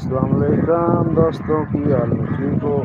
अस्सलाम वालेकुम दोस्तों, की हाल है? ठीक हो?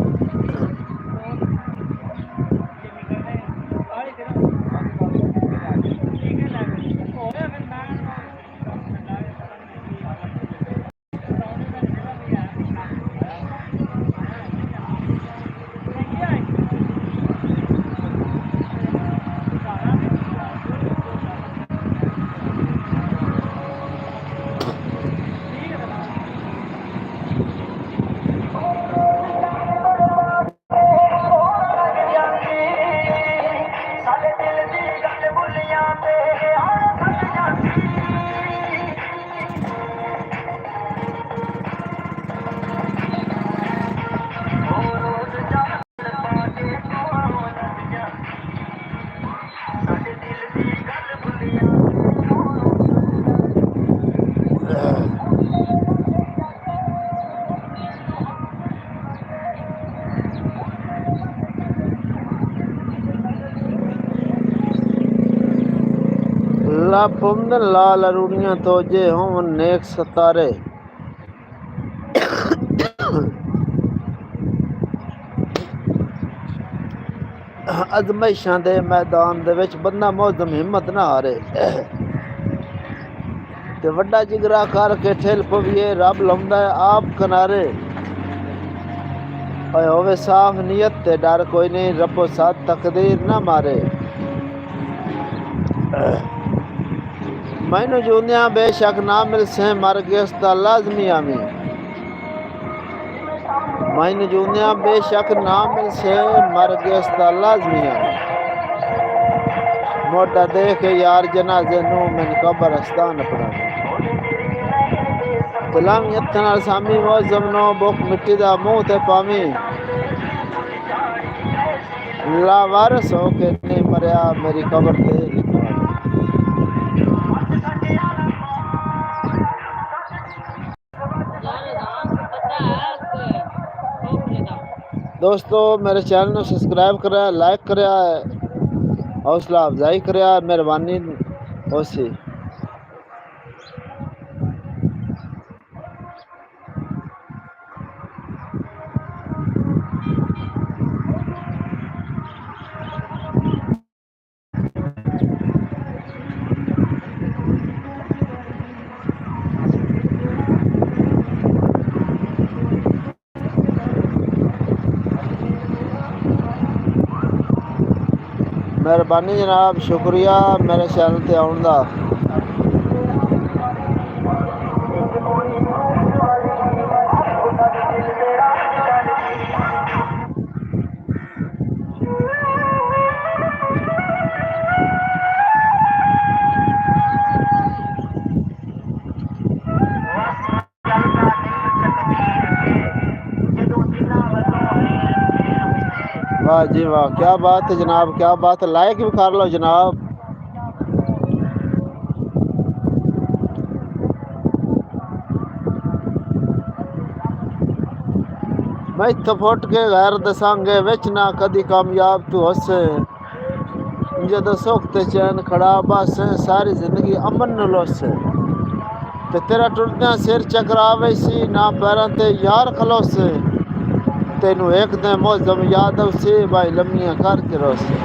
ला पुमद लाल अरूनियां तोजे हों नेक सतारे। अजमाइशां दे मैदान दे विच बंदा मौजम हिम्मत ना हारे ते वड्डा जिगरा करके ठेल पविए रब लाउंदा है आप किनारे। होवे साफ नियत ते डर कोई नहीं, रब्बो साथ तकदीर ना मारे। मैनू जूंदियां बेशक ना मिलसे मर गयस दा लाजमी आमी। मैनू जूंदियां बेशक ना मिलसे मर गयस दा लाजमी आमी। मोटा देख यार जनाजे नू मैन कब्रस्तान अपनावी। गुलामी हत्थां नाल सामी मौजम नो बुक मिट्टी दा मूंह ते पावी। लावारस हो के नहीं मरिया मेरी कब्र ते लिखवा। दोस्तों मेरे चैनल को सब्सक्राइब करा, लाइक करा, हौसला अफजाई करा, मेहरबानी होसी। मेहरबानी जनाब, शुक्रिया मेरे चैनल ते आउण दा। वाह जी वाह, क्या बात है जनाब, क्या बात है। लाइक भी कर लो जनाब। मैं इत्थों फुट के गैर दसांगे विच ना कदी कामयाब तू हसे। जदों सुख ते चैन खड़ा बस सारी जिंदगी अमन नू लोसे। ते तेरा टुरदियां सिर चकरावे सी ना पैरां ते यार खलोसे। तेनू एक दिन मौजम याद उसे भाई लम्मियां करके रोसे।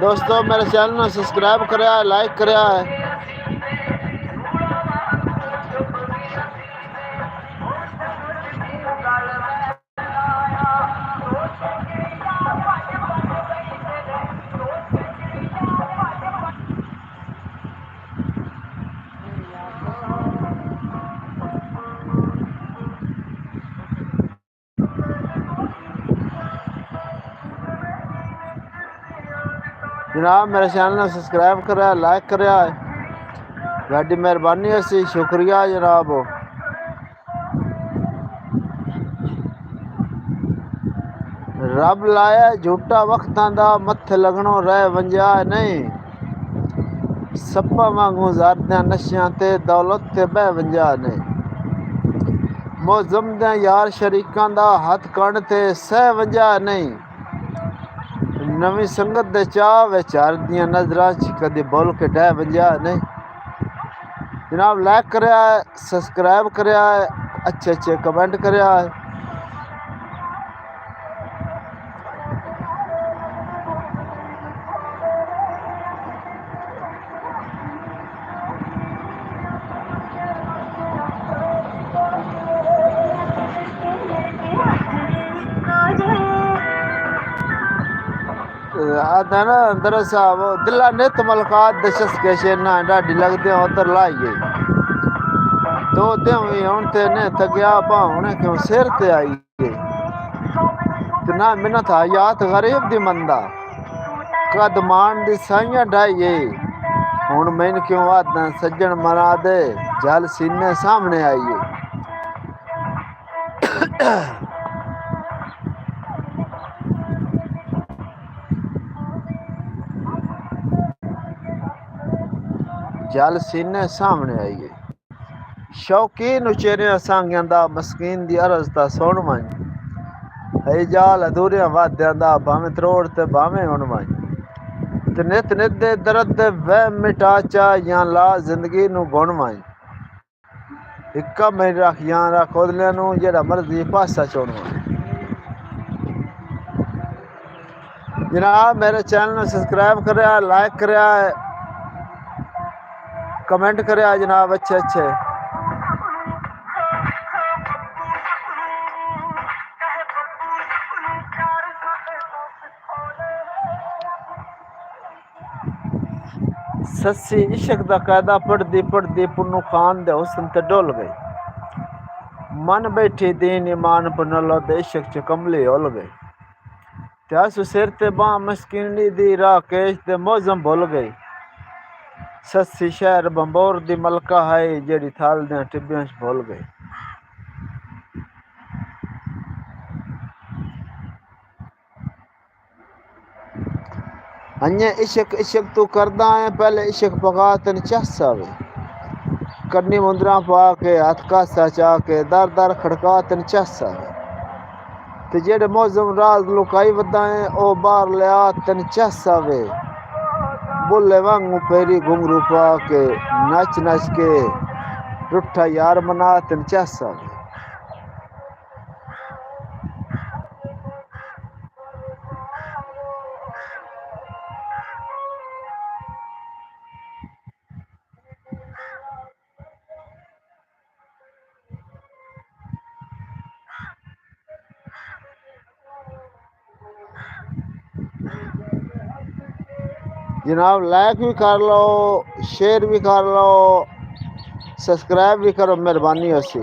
दोस्तों मेरे चैनल को सब्सक्राइब करा, लाइक करा है। जनाब मेरे चैनल को सब्सक्राइब करा, लाइक करा है। बड़ी मेहरबानी होसी, शुक्रिया जनाब। रब लाया झूठा वक्तां दा मत्थे लगनों रह वंजा नहीं। सप्पा वांगू ज़ारदियां नशियां ते दौलत ते बह वंजा ने मौजम दे यार शरीकां दा हथ कण ते सह वंजा नहीं नवी संगत दे चाह वे चार दियां नजरां च कदी बोल के डह वंजा नहीं जनाब लाइक करया है सब्सक्राइब करया है अच्छे अच्छे कमेंट करया है आदा ना दरअसल वो दिला नित मलकात दशस के शेना डाडी लगदे उधर लाइए दो दिन भी हुन ते ने थकिया भावने क्यों सिर ते आई ते ना मिन्नत हयात गरीब दी मंदा कद मान दी साइयां ढाइए हुन मैन क्यों आदा सज्जन मना दे जल सीने सामने आइए जल सीने सामने आइए शौकीन उचेरे सांगियां दा मस्कीन दी अर्ज दा सुन वंज है जाल अधूरियां वाद्यां दा भावें त्रोड़ ते भावें हुन वंज ते नित नित दे दर्द दे वह मिटा चा या ला जिंदगी नू गुण वंज इक्का मेरी रख या रख ओदलियां नू जेड़ा मर्जी पासा चुन वंज जनाब मेरे चैनल नू सब्सक्राइब करया लाइक करया कमेंट करया जनाब अच्छे अच्छे सस्सी इश्क दा कायदा पढ़दी पढ़दी पुन्नू खान दे हुस्न ते डुल गई मन बैठी दीन ईमान पुनलो दे इश्क च कमली हुल गई ते अस सिर ते बां मस्कीनी दी राह केश ते मौजम भुल गई सस्सी शहर बंबोर दी मलका है जेड़ी थाल दे टिब्बियां च भुल गई अन्य इश्क इश्क तू करदा है पहले इश्क पका तेन चस आवे कन्नी मुंदरा पा के हथ कासा चा के दर दर खड़का तेन चस आवे ते जेड़े मौजम राज लुकाई वदा है ओ बाहर लिया तेन चस आवे बुल्ले वांगू पैरी घुंघरू पा के नच नच के रुठा यार मना तेन चस आवे जनाब लाइक भी कर लो शेयर भी कर लो सब्सक्राइब भी करो मेहरबानी होसी